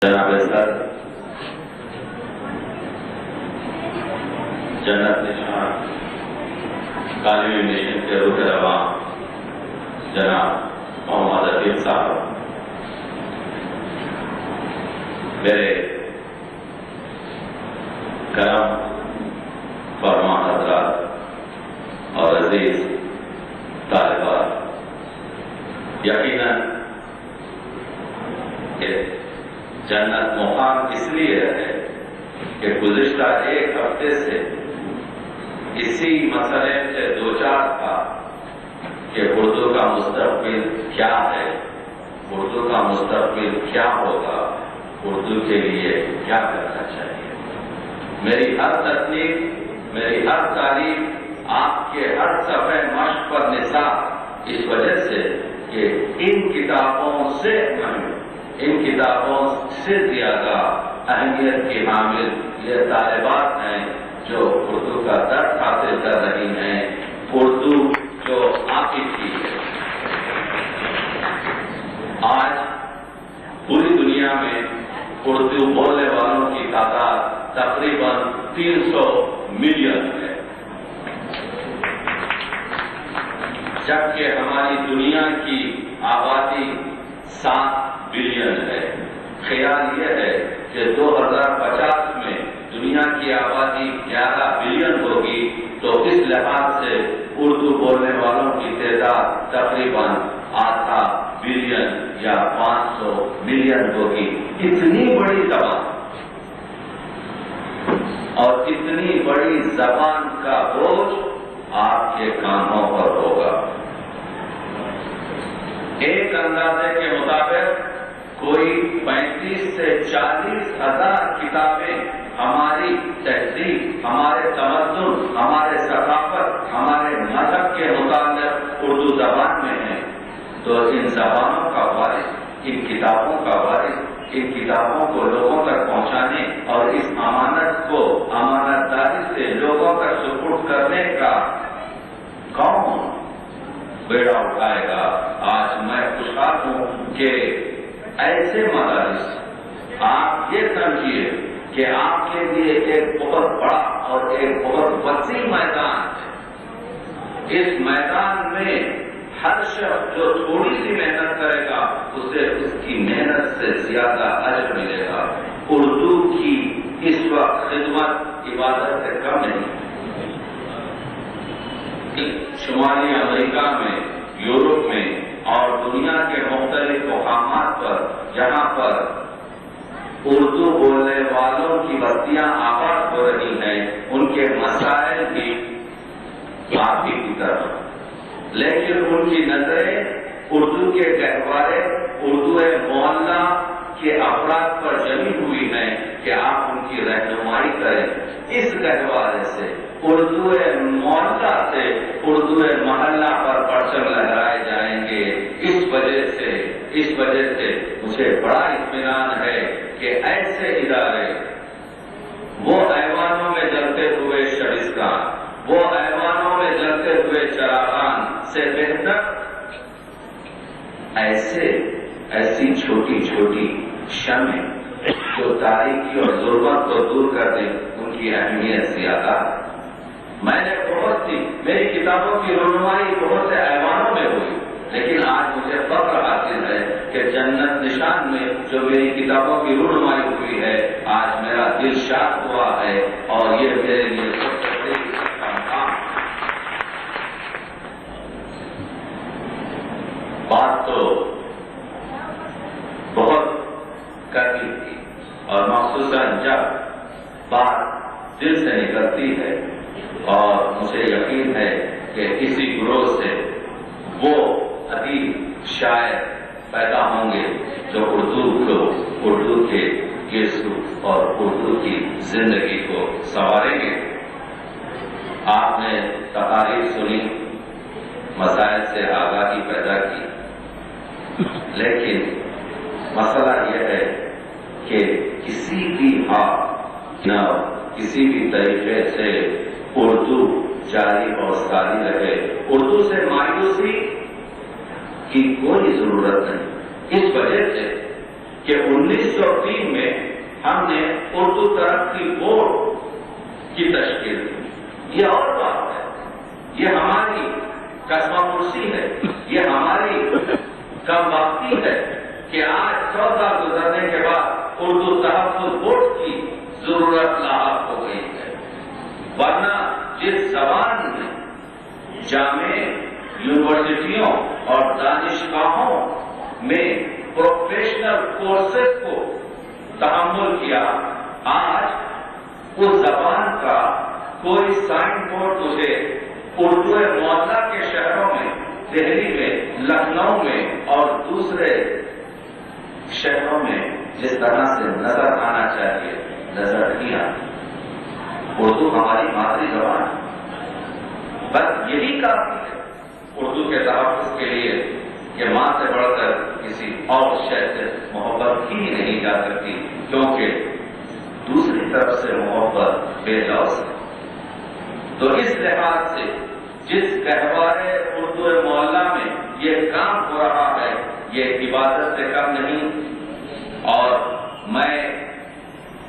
جناب سر جنت نشان تعلیمی مشن کے رکن رواں جناب محمد عفیف صاحب، میرے کرم فرما حضرات اور عزیز طالبات، یقیناً جنت مقام اس لیے ہے کہ گزشتہ ایک ہفتے سے اسی مسئلے سے دوچار تھا کہ اردو کا مستقبل کیا ہے، اردو کا مستقبل کیا ہوگا، اردو کے لیے کیا کرنا چاہیے۔ میری ہر تکلیف، میری ہر تعریف آپ کے ہر صفحے مشق پر نثار اس وجہ سے کہ ان کتابوں سے ان کتابوں سے زیادہ اہمیت کی حامل یہ طالبات ہیں جو اردو کا درس حاصل کر رہی ہیں، اردو جو عاقب کی ہے۔ آج پوری دنیا میں اردو بولنے والوں کی تعداد تقریباً 300 ملین ہے، جبکہ ہماری دنیا کی آبادی 7 بلین ہے۔ خیال یہ ہے کہ 2050 میں دنیا کی آبادی 11 بلین ہوگی، تو اس لحاظ سے اردو بولنے والوں کی تعداد تقریباً 8 بلین یا 500 ملین ہوگی۔ اتنی بڑی زبان اور اتنی بڑی زبان کا بوجھ آپ کے کانوں پر ہوگا۔ ایک اندازے کے مطابق کوئی 35 سے 40 ہزار کتابیں ہماری تہذیب، ہمارے تمدن، ہمارے ثقافت، ہمارے مذہب کے متعلق اردو زبان میں ہیں۔ تو ان زبانوں کا وارث، ان کتابوں کا وارث، ان کتابوں کو لوگوں تک پہنچانے اور اس امانت کو امانت داری سے لوگوں تک سپرد کرنے کا کون بیڑا اٹھائے گا؟ آج میں خوشحال ہوں کہ ایسے مدارس، آپ یہ سمجھیے کہ آپ کے لیے ایک بہت بڑا اور ایک بہت وسیع میدان ہے۔ اس میدان میں ہر شخص جو تھوڑی سی محنت کرے گا اسے اس کی محنت سے زیادہ اجر ملے گا۔ اردو کی اس وقت خدمت عبادت سے کم نہیں۔ شمالی امریکہ میں، یورپ میں اور دنیا کے مختلف مقامات پر جہاں پر اردو بولنے والوں کی بستیاں آباد ہو رہی ہیں، ان کے مسائل بھی آپ کی طرف، لیکن ان کی نظریں اردو کے گہوارے، اردو محلہ کے افراد پر جمی ہوئی ہیں کہ آپ ان کی رہنمائی کریں۔ اس گہوارے سے، اردو محلہ سے اردو محلہ پر پرچم لہرائے جائیں گے۔ اس وجہ سے مجھے بڑا اطمینان ہے کہ ایسے ادارے، وہ ایوانوں میں جلتے ہوئے شبستان، وہ ایوانوں میں جلتے ہوئے چراغان سے بہتر ایسی چھوٹی چھوٹی شمع جو تاریکی اور ظلمت کو دور کر دیں، ان کی اہمیت زیادہ ہے۔ میں نے میری کتابوں کی رونمائی بہت سے ایوانوں میں ہوئی، لیکن آج مجھے فخر حاصل ہے کہ جنت نشان میں جو میری کتابوں کی رونمائی ہوئی ہے، آج میرا دل شاد ہوا ہے اور یہ میرے لیے سب سے بڑی کام۔ بات تو بہت کرنی تھی، اور مخصوصاً جب بات دل سے نکلتی ہے، اور مجھے یقین ہے کہ اسی گروہ سے وہ ادیب، شاعر پیدا ہوں گے جو اردو کے گیسو اور اردو کی زندگی کو سنواریں گے۔ آپ نے تقاریر سنی، مسائل سے آگاہی پیدا کی، لیکن مسئلہ یہ ہے کہ کسی بھی کسی بھی طریقے سے اردو جاری اور ساری رہے۔ اردو سے مایوسی کی کوئی ضرورت نہیں، اس وجہ سے کہ 1903 میں ہم نے اردو ترقی بورڈ کی تشکیل دی. یہ اور بات ہے، یہ ہماری قسمہ پرسی ہے، یہ ہماری کم وقتی ہے کہ آج 100 سال گزرنے کے بعد اردو تحفظ بورڈ کی ضرورت لاحق ہو گئی ہے. ورنہ جس زبان میں جامع یونیورسٹیوں اور دانشگاہوں میں پروفیشنل کورسز کو تحمل کیا، آج اس زبان کا کوئی سائن بورڈ تجھے اردو معلیٰ کے شہروں میں، دہلی میں، لکھنؤ میں اور دوسرے شہروں میں جس طرح سے نظر آنا چاہیے نظر نہیں آتی. اردو ہماری مادری زبان ہے، بس یہی کافی ہے اردو کے تحفظ کے لیے کہ ماں سے بڑھ کر کسی اور شے سے محبت ہی نہیں جا سکتی، کیونکہ دوسری طرف سے محبت بے لوث ہے. تو اس لحاظ سے جس گہوارے اردو معلیٰ میں یہ کام ہو رہا ہے یہ عبادت سے کم نہیں. اور میں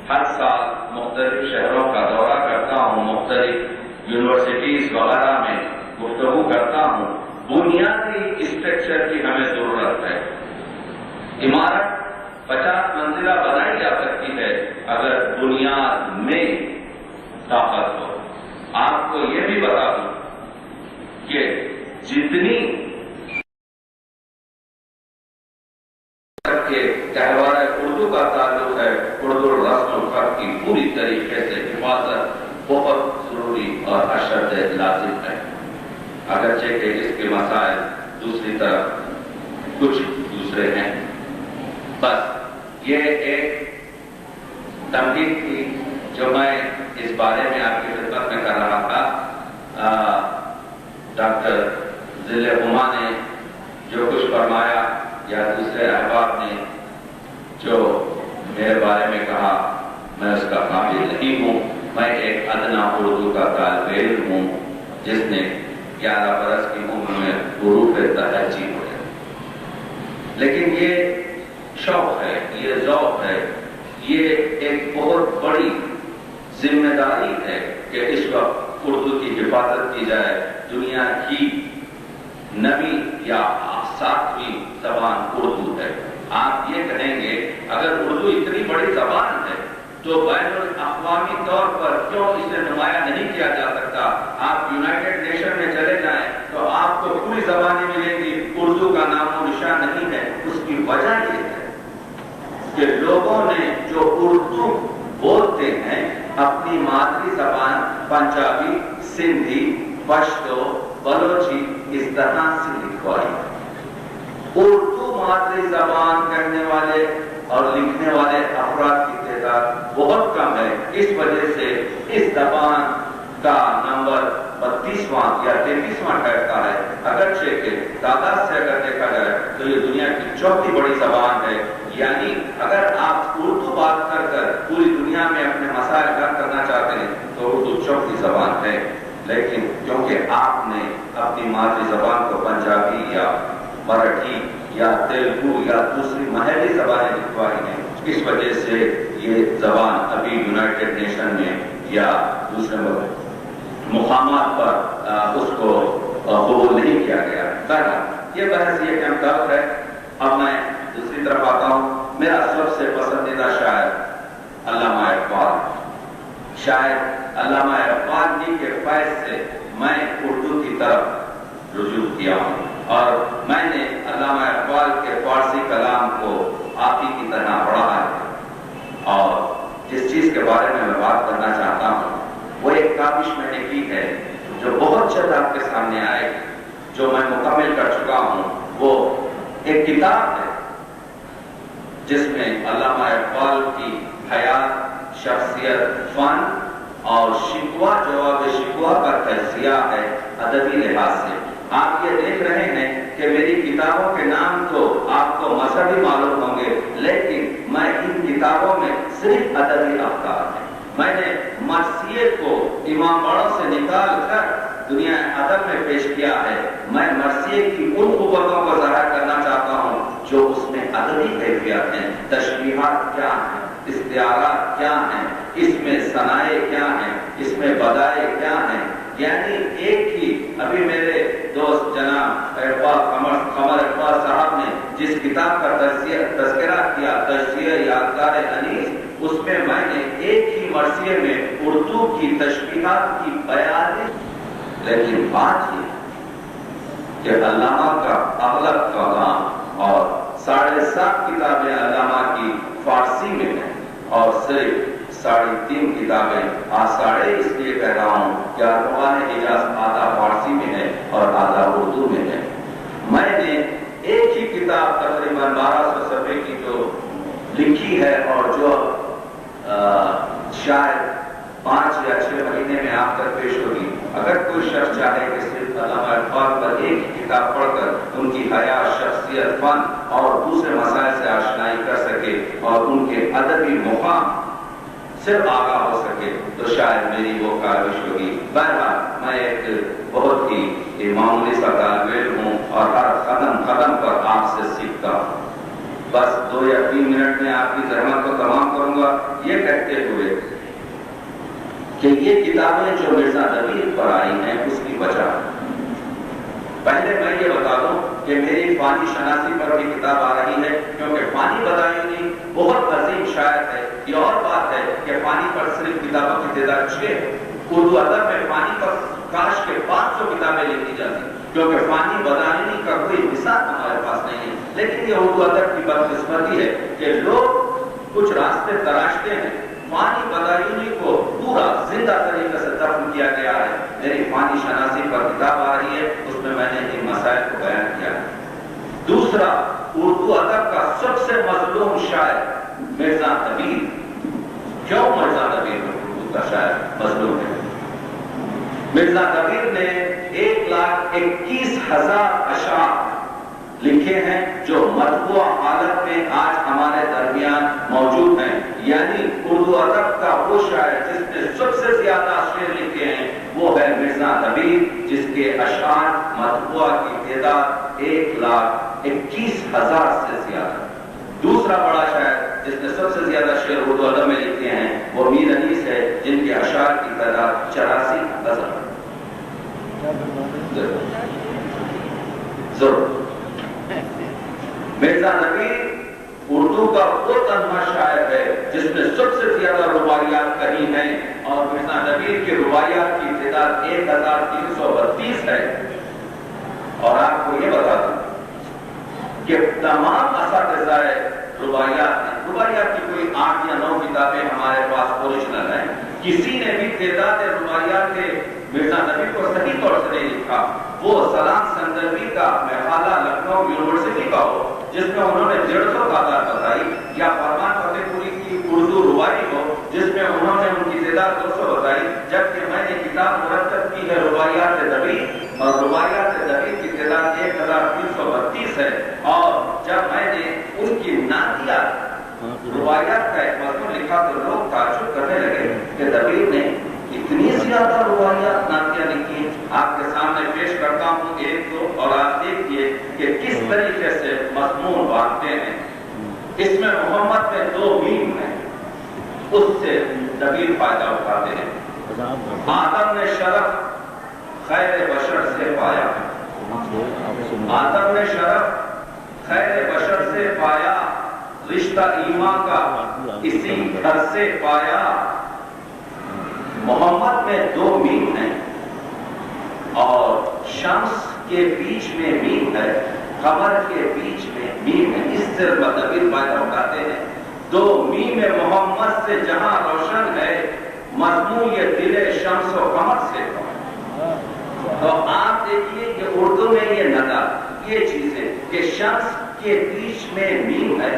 ہر سال مختلف شہروں کا دورہ کرتا ہوں، مختلف یونیورسٹیز وغیرہ میں گفتگو کرتا ہوں. بنیادی اسٹرکچر کی ہمیں ضرورت ہے. عمارت 50 منزلہ بنائی جا سکتی ہے اگر بنیاد میں طاقت ہو. آپ کو یہ بھی بتا دوں کہ جتنی کے تہوار اردو کا تعلق ہے، اردو رسم الخط کی پوری طریقے سے حفاظت بہت ضروری اور اشد لازم ہے. اگرچہ کہ اس کے مسائل دوسری طرف کچھ دوسرے ہیں. بس یہ ایک تنقید تھی جو میں اس بارے میں آپ کی خدمت میں کر رہا تھا. ڈاکٹر ذل ہما نے جو کچھ فرمایا یا دوسرے احباب نے جو میرے بارے میں کہا، میں اس کا قابل نہیں ہوں. میں ایک ادنا اردو کا طالب علم ہوں جس نے 11 برس کی عمر میں حروف تہجی پڑھے. لیکن یہ شوق ہے، یہ ذوق ہے، یہ ایک بہت بڑی ذمہ داری ہے کہ اس وقت اردو کی حفاظت کی جائے. دنیا کی 9ویں یا 7ویں زبان اردو ہے. آپ یہ کہیں گے اگر اردو اتنی بڑی زبان ہے تو بین الاقوامی طور پر کیوں اسے نمایاں نہیں کیا جا سکتا؟ آپ یونائٹڈ نیشن میں چلے جائیں تو آپ کو پوری زبانیں ملیں گی، اردو کا نام و نشان نہیں ہے. اس کی وجہ یہ ہے کہ لوگوں نے جو اردو بولتے ہیں اپنی مادری زبان پنجابی، سندھی، پشتو، بلوچی اس طرح سے لکھوائی. اردو مادری زبان کہنے والے اور لکھنے والے افراد کی تعداد بہت کم ہے. اس وجہ سے اس زبان کا نمبر 32واں یا 33واں ٹھہرتا ہے. اگرچہ کہ تعداد سے اگر دیکھا جائے تو یہ دنیا کی 4تھی بڑی زبان ہے. یعنی اگر آپ اردو بات کر کر پوری دنیا میں اپنے مسائل حل کرنا چاہتے ہیں تو اردو 4تھی زبان ہے. لیکن کیونکہ آپ نے اپنی مادری زبان کو پنجابی یا مراٹھی یا تیلگو یا دوسری محلی زبانیں لکھوائی ہیں، اس وجہ سے یہ زبان ابھی یونائٹڈ نیشن میں یا دوسرے مقامات پر اس کو قبول نہیں کیا گیا. بہرحال یہ بحث یہ کہ طرف ہے. اب میں دوسری طرف آتا ہوں. میرا سب سے پسندیدہ شاعر علامہ اقبال. شاعر علامہ اقبال جی کے فیض سے میں اردو کی طرف رجوع کیا ہوں اور میں نے علامہ اقبال کے فارسی کلام کو آپ ہی کی طرح پڑھا ہے. اور جس چیز کے بارے میں بات کرنا چاہتا ہوں وہ ایک کاوش میں نے کی ہے جو بہت جلد آپ کے سامنے آئے گی، جو میں مکمل کر چکا ہوں. وہ ایک کتاب ہے جس میں علامہ اقبال کی حیات، شخصیت، فن اور شکوہ جواب شکوہ کا تجزیہ ہے ادبی لحاظ سے. آپ یہ دیکھ رہے ہیں کہ میری کتابوں کے نام تو آپ کو مذہبی معلوم ہوں گے، لیکن میں ان کتابوں میں صرف ادبی افکار ہیں. میں نے مرثیے کو امام باڑوں سے نکال کر دنیا ادب میں پیش کیا ہے. میں مرثیے کی ان قوتوں کو ظاہر کرنا چاہتا ہوں جو اس میں ادبی کیفیات ہیں. تشبیہات کیا ہیں، اختیارات کیا ہیں، اس میں ثنائے کیا ہیں، اس میں بدائے کیا ہیں. یعنی ایک ہی ابھی میرے دوست جناب قمر اقبال صاحب نے جس کتاب کا تذکرہ کیا، تجزیہ یادگار انیس، اس میں میں نے ایک ہی مرثیے میں اردو کی تشبیہات کی 42، لیکن بات یہ کہ علامہ کا اغلب کلام اور 7.5 کتابیں علامہ کی فارسی میں ہیں اور صرف 3.5 کتابیں آثارے اس لیے کہہ رہا ہوں کہ اربعان حجاز آدھا فارسی میں ہے اور آدھا اردو میں ہے. میں نے ایک ہی کتاب تقریباً 1200 صفحے کی جو لکھی ہے اور جو شاید 5 یا 6 مہینے میں آپ تک پیش ہوگی. اگر کوئی شخص چاہے کہ صرف علامہ اقبال پر ایک ہی کتاب پڑھ کر ان کی حیات، شخصیت، فن اور دوسرے مسائل سے آشنائی کر سکے اور ان کے ادبی مقام صرف آگاہ ہو سکے تو شاید میری وہ کاوش ہوگی. بہرحال میں ایک بہت ہی معمولی سا طالب علم ہوں اور ہر قدم پر آپ سے سیکھتا ہوں. بس 2 یا 3 منٹ میں آپ کی زحمت کو تمام کروں گا یہ کہتے ہوئے کہ یہ کتابیں جو مرزا نبیل پر آئی ہیں اس کی وجہ. پہلے میں یہ بتا دوں کہ میری فانی شناسی پر بھی کتاب آ رہی ہے کیونکہ فانی بدایونی بہت عظیم شاعر ہے. یہ اور بات ہے کہ فانی پر صرف کتابوں کی تعداد 6 ہے. اردو ادب میں فانی پر کاش کے 500 کتابیں لکھی جاتی کیونکہ فانی بدایونی کا کوئی مثال ہمارے پاس نہیں ہے. لیکن یہ اردو ادب کی بدقسمتی ہے کہ لوگ کچھ راستے تراشتے ہیں. فانی بدایونی کو پورا زندہ طریقے سے دفن کیا گیا ہے. میری فانی شناسی پر کتاب آ رہی ہے اس میں میں نے ان مسائل کو بیان کیا ہے. دوسرا، اردو ادب کا سب سے مظلوم شاعر مرزا نبیل. کیوں مرزا نبیل اردو کا شاعر مظلوم ہے؟ مرزا نبیل نے 1,21,000 اشعار لکھے ہیں جو مطبوع حالت میں آج ہمارے درمیان موجود ہیں. یعنی اردو ادب کا وہ شاعر جس نے سب سے زیادہ شعر لکھے ہیں وہ ہے مرزا نبیل، جس کے اشعار مطبوع کی تعداد 1,21,000 سے زیادہ. دوسرا بڑا شاعر جس نے سب سے زیادہ شعر اردو ادب میں لکھے ہیں وہ میر انیس ہے جن کے اشعار کی تعداد 84,000. ضرور مرزا نبیل اردو کا وہ تنہا شاعر ہے جس نے سب سے زیادہ رباعیات کہی ہیں اور مرزا نبیل کی رباعیات کی تعداد 1,332 ہے. اور آپ کو یہ بتا دوں کہ تمام اساتذہ رباعیات ہیں. رباعیات کی کوئی 8 یا 9 کتابیں ہمارے پاس اوریجنل ہیں. کسی نے بھی تعداد رباعیات کے مرزا نبیل کو صحیح طور سے نہیں لکھا. وہ سلام سندروی کا محالہ لکھنؤ یونیورسٹی کا ہو جس میں انہوں نے 150 تعداد بتائی، یا فرمان فتح پوری کی اردو رباعی ہو جس میں انہوں نے ان کی تعداد 200 بتائی، جبکہ میں نے کتاب مرتب کی ہے رباعیات نبیل اور رباعیات نبیل کی تعداد 1,332 ہے. اور جب میں نے ان کی نعتیات رباعیات کا ایک مضمون لکھا تو لوگ تعجب کرنے لگے کہ نبیل نے اتنی زیادہ رباعیات نعتیہ لکھی. آپ کے سامنے پیش کرتا ہوں 1-2 اور آپ دیکھیے کہ کس طریقے سے مضمون بانٹتے ہیں. اس میں محمد میں 2 میم ہیں، اس سے نبیل فائدہ اٹھاتے ہیں. آدم نے شرف خیر بشر سے پایا، آدم نے شرف خیر بشر سے پایا، رشتہ ایمان کا اسی گھر سے پایا. محمد میں 2 میم ہیں اور شمس کے بیچ میں میم ہے، قمر کے بیچ میں میم ہے. اس سے نبیل فائدہ اٹھاتے ہیں. 2 میم محمد سے جہاں روشن ہے، مضمون یہ دل شمس و قمر سے. تو آپ دیکھیے کہ اردو میں یہ ندا یہ چیز ہے کہ شمس کے بیچ میں میم ہے،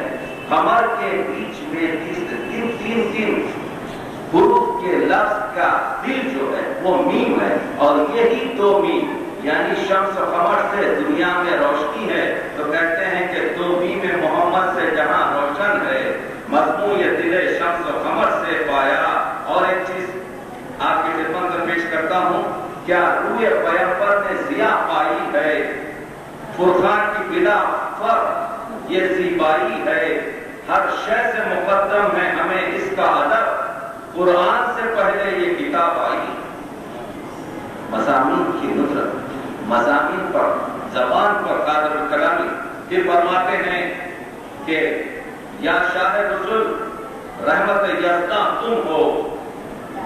قمر کے بیچ میں تین حروف کے لفظ کا دل جو ہے وہ میم ہے. اور یہی 2 میم یعنی شمس و قمر سے دنیا میں روشنی ہے. تو کہتے ہیں کہ 2 میم محمد سے جہاں روشن ہے، مضمون یہ دل شمس و قمر سے پایا. اور ایک چیز آپ کی خدمت میں پیش کرتا ہوں، کیا روئے پیغمبر نے ضیا پائی ہے، فرقان کی بلا فرق یہ زیبائی ہے. ہر شے سے مقدم ہے ہمیں اس کا ادب قرآن سے پہلے یہ کتاب آئی. مضامین کی ندرت، مضامین پر، زبان پر قادر الکلامی. یہ فرماتے ہیں کہ یا شاہ رسول رحمت یزداں تم ہو،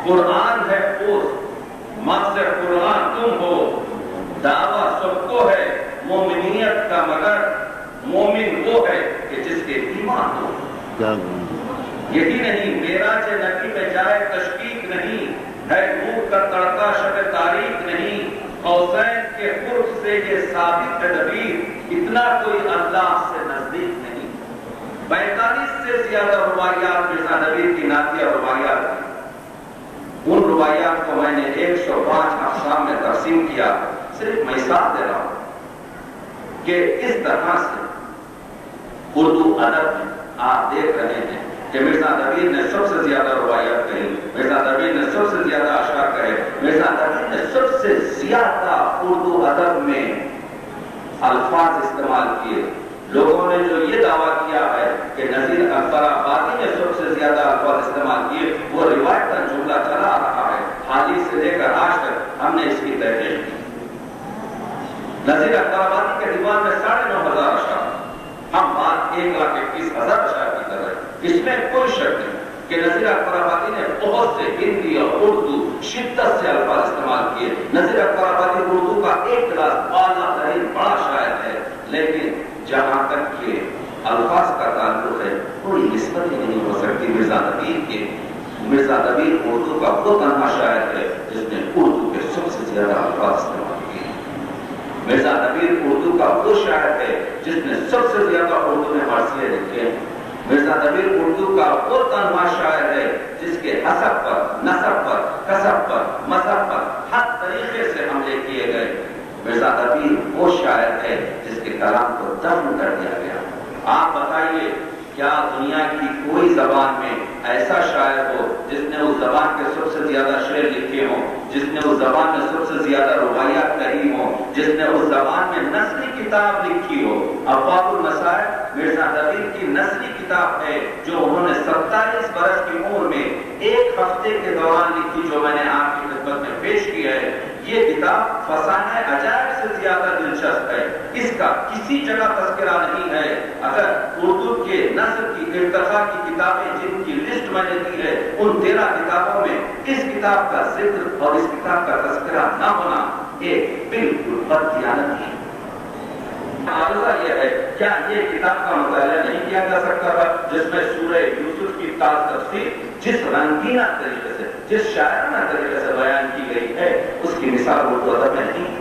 قرآن ہے پوست مقصد قرآن تم ہو، دعویٰ سب کو ہے مومنیت کا مگر مومن وہ ہے کہ جس کے ایمان ہو. یہی نہیں معراج نبی میں جائے تشکیک نہیں ہے، نور کا تڑکا شب تاریخ نہیں، قوسین کے قرب سے یہ ثابت ہے دبیر، اتنا کوئی اللہ سے نزدیک نہیں. 45 سے زیادہ روایات مرزا نبیر کی نعتیہ روایات ہیں. ان روایات کو میں نے 105 اقسام میں تقسیم کیا. صرف مثال دے رہا ہوں کہ اس طرح سے اردو ادب میں آپ دیکھ رہے ہیں کہ مرزا نبیر نے سب سے زیادہ روایات کہی، مرزا نبیر نے سب سے زیادہ اشعار کہے، مرزا نبیر نے سب سے زیادہ اردو ادب میں الفاظ استعمال کیے. لوگوں نے جو یہ دعویٰ کیا ہے کہ نذیر اکبر آبادی نے سب سے زیادہ الفاظ استعمال کیے، وہ روایت کا جملہ چلا رہا ہے. حال ہی سے لے کر آج تک ہم نے اس کی تحقیق کی. نذیر اکبر آبادی کے دیوان میں 9,500 اشعار، ہم بات 1,21,000 اشعار کی کر رہے ہیں. اس میں کوئی شک نہیں کہ نذیر اکبر آبادی نے بہت سے ہندی اور اردو شدت سے الفاظ استعمال کیے. نذیر اکبر آبادی اردو کا ایک کلاس اعلیٰ ترین بڑا شاعر ہے، لیکن جہاں تک کہ الفاظ کا تعلق ہے کوئی نسبت ہی نہیں ہو سکتی مرزا نبیر کے. مرزا نبیر اردو کا وہ تنہا شاعر ہے جس نے اردو کے سب سے زیادہ الفاظ استعمال کیے. مرزا نبیر اردو کا وہ شاعر ہے جس نے سب سے زیادہ اردو میں مرثیے لکھے. مرزا نبیر اردو کا وہ تنہا شاعر ہے جس کے حسب پر، نسب پر، کسب پر، مذہب پر ہر طریقے سے حملے کیے گئے. مرزا نبیر وہ شاعر ہے جس کے کلام کو دفن کر دیا گیا. آپ بتائیے کیا دنیا کی کوئی زبان میں ایسا شاعر ہو جس نے اس زبان کے سب سے زیادہ شعر لکھے ہوں، جس نے اس زبان میں سب سے زیادہ روایات کہی ہوں، جس نے اس زبان میں نثری کتاب لکھی ہو؟ افواق المصائب مرزا نبیر کی نثری کتاب ہے جو انہوں نے 27 برس کی عمر میں ایک ہفتے کے دوران لکھی، جو میں نے آپ کی خدمت میں پیش کی ہے. یہ کتاب فسانہ عجائب سے زیادہ دلچسپ ہے. اس کا کسی جگہ تذکرہ نہیں ہے. اگر اردو کے نثر کی ارتقاء کی کتابیں جن کی لسٹ میں نے دی ہے، ان 13 کتابوں میں اس کتاب کا ذکر اور اس کتاب کا تذکرہ نہ ہونا ایک بالکل بددیانت ہے. عارضہ یہ ہے کیا یہ کتاب کا مطالعہ نہیں کیا جا سکتا تھا جس میں سورہ یوسف کی تفسیر جس رنگینہ طریقے سے، جس شاعرانہ طریقے سے بیان کی گئی ہے، اس کی مثال اردو ادب میں نہیں؟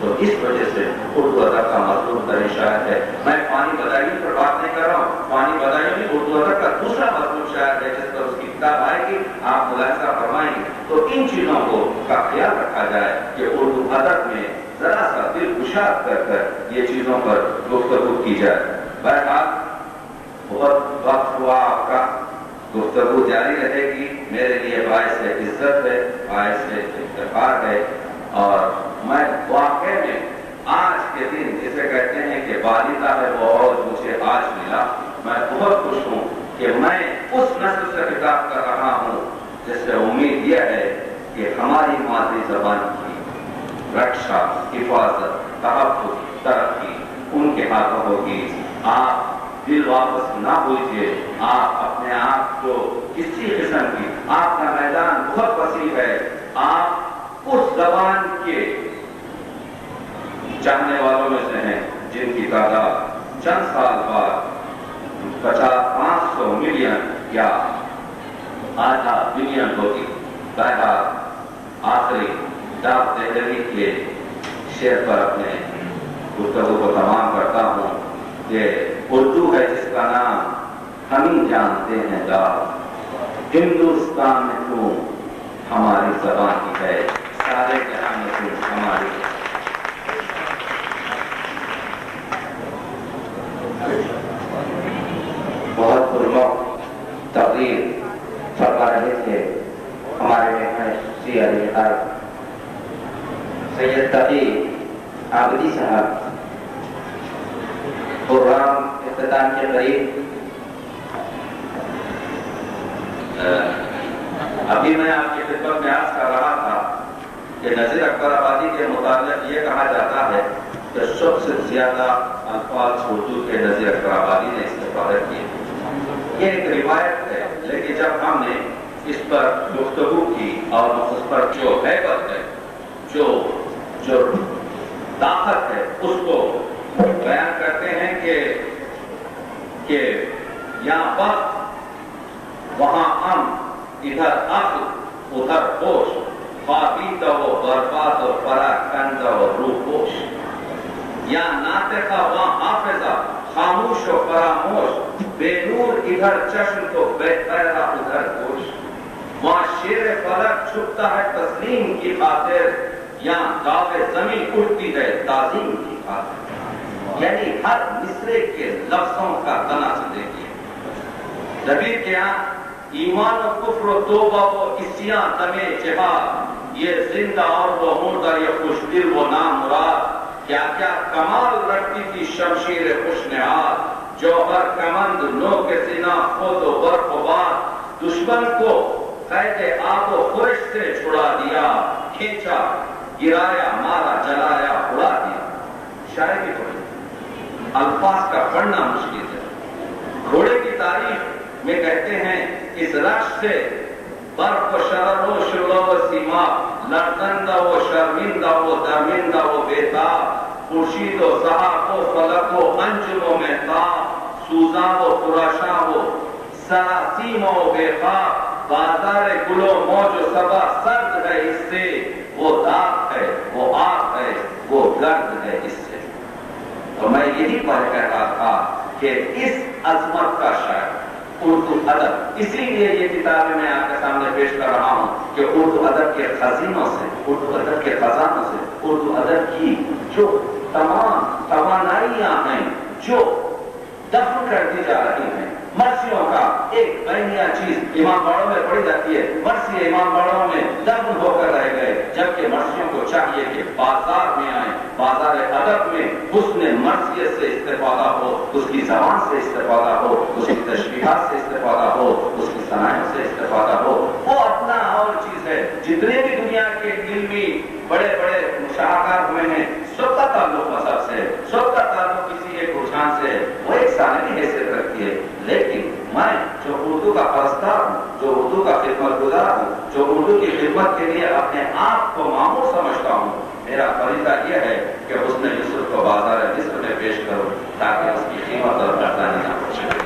تو اس وجہ سے اردو ادب کا مطلوب ترین شاعر ہے. میں پانی بدائیوں پر بات نہیں کر رہا ہوں. پانی بدائیوں بھی اردو ادب کا دوسرا مطلوب شاعر ہے جس پر اس کی کتاب آئے گی، آپ ملاحظہ فرمائیں گے. تو ان چیزوں کا خیال رکھا جائے کہ اردو ادب میں ذرا سا دل گشاد کر یہ چیزوں پر گفتگو کی جائے. بہرحال بہت وقت ہوا آپ کا، گفتگو جاری رہے گی. میرے لیے باعث عزت ہے، باعث افتخار ہے، اور میں واقع میں آج کے دن جسے کہتے ہیں کہ والدہ ہے وہ اور مجھے آج ملا، میں بہت خوش ہوں کہ میں اس نسل سے خطاب کر رہا ہوں جس سے امید یہ ہے کہ ہماری مادری زبان کی رکشا، حفاظت، تحفظ، ترقی ان کے ہاتھوں ہوگی. آپ دل واپس نہ بھولیے. آپ اپنے آپ کو کسی قسم کی، آپ کا میدان بہت وسیع ہے. آپ اس زبان کے چاہنے والوں میں سے ہیں جن کی تعداد چند سال بعد 500 ملین یا آدھا بلین ہوگی. بہرحال آخری ڈاک دہلی کے شعر پر اپنے گفتگو کو تمام کرتا ہوں کہ اردو ہے جس کا نام ہم ہی جانتے ہیں دار، ہندوستان میں تو ہماری زبان کی ہے، سارے جہاں میں تو ہماری. بہت پرمخ تقریر فرما رہے تھے ہمارے مہمان علی سید تقی عابدی صاحب. پروگرام اختتام کے قریب ابھی میں آپ کی خدمت میں عرض کر رہا تھا کہ نذیر اکبر آبادی کے متعلق یہ کہا جاتا ہے کہ سب سے زیادہ الفاظ اردو کے نذیر اکبر آبادی نے استفادہ کیے. یہ ایک روایت ہے، لیکن جب ہم نے اس پر گفتگو کی اور اس پر جو ہیبت ہے، جو طاقت ہے، اس کو بیان کرتے ہیں کہ یہاں وقت، وہاں ادھر عقل، ادھر ہوش، خوابیدہ و برباد و پراکندہ و روپوش. یا ناطقہ وہاں حافظہ، خاموش و فراموش، بے نور ادھر چشم تو بے قیرہ ادھر گوش. وہاں شیر فلک چھپتا ہے تسلیم کی خاطر، یہاں داغ زمین اٹھتی ہے تعظیم کی خاطر. یعنی ہر مصرے کے لفظوں کا تناسب دیکھیے. نبی کے یہاں ایمان و کفر و توبہ و عصیاں دمِ جہاد، یہ زندہ اور وہ مردہ، یہ خوش دل و نامراد. کیا کیا کمال رکھتی تھی شمشیر خوش نہاد، جوہر کمند نو کے سینہ خود و برف و باد. دشمن کو قید آب و خورش سے چھڑا دیا، کھینچا گرایا مارا جلایا اڑا دیا. شاعری پڑھی، الفاظ کا پڑھنا مشکل ہے. گھوڑے کی تعریف میں کہتے ہیں اس رقص سے برف و شرر و شعلہ و سیما، لرزندہ و شرمندہ و درمندہ و بیتاب. خورشید و سحاب و فلک و انجم و مہتاب، سوزاں و خراشاں و سراسیم و بے خواب. بازار گل و موج و صبا سرد ہے اس سے، وہ داغ ہے وہ آگ ہے وہ گرد ہے اس سے. تو میں یہی پر کہہ رہا تھا کہ اس عظمت کا شاعر اردو ادب، اسی لیے یہ کتابیں میں آپ کے سامنے پیش کر رہا ہوں کہ اردو ادب کے خزینوں سے، اردو ادب کے خزانوں سے، اردو ادب کی جو تمام توانائیاں ہیں جو دفن کر دی جا رہی ہیں. مرثیوں کا ایک بینیا چیز امام باڑوں میں پڑھی جاتی ہے، مرثی امام باڑوں میں دفن ہو کر رہ گئے، جبکہ مرثیوں کو چاہیے کہ بازار میں آئیں، بازار ادب میں حسن مرثیت سے استفادہ ہو، اس کی زبان سے استفادہ ہو، اس کی تشبیہات سے استفادہ ہو، اس کی صنائع سے استفادہ ہو. وہ اپنا اور چیز ہے. جتنے بھی دنیا کے علمی بڑے بڑے مشاہکار ہوئے ہیں، سب کا تعلق مذہب سے، سب کا تعلق کسی ایک رجحان سے، وہ ایک ثانوی حیثیت رکھتی ہے. لیکن میں جو اردو کا پرستار ہوں، جو اردو کا خدمت گزار ہوں، جو اردو کی خدمت کے لیے اپنے آپ کو مامور سمجھتا ہوں، میرا فریضہ یہ ہے کہ حسن یوسف کو بازار مصر میں پیش کرو تاکہ اس کی قیمت اور ارزانی نہ ہو.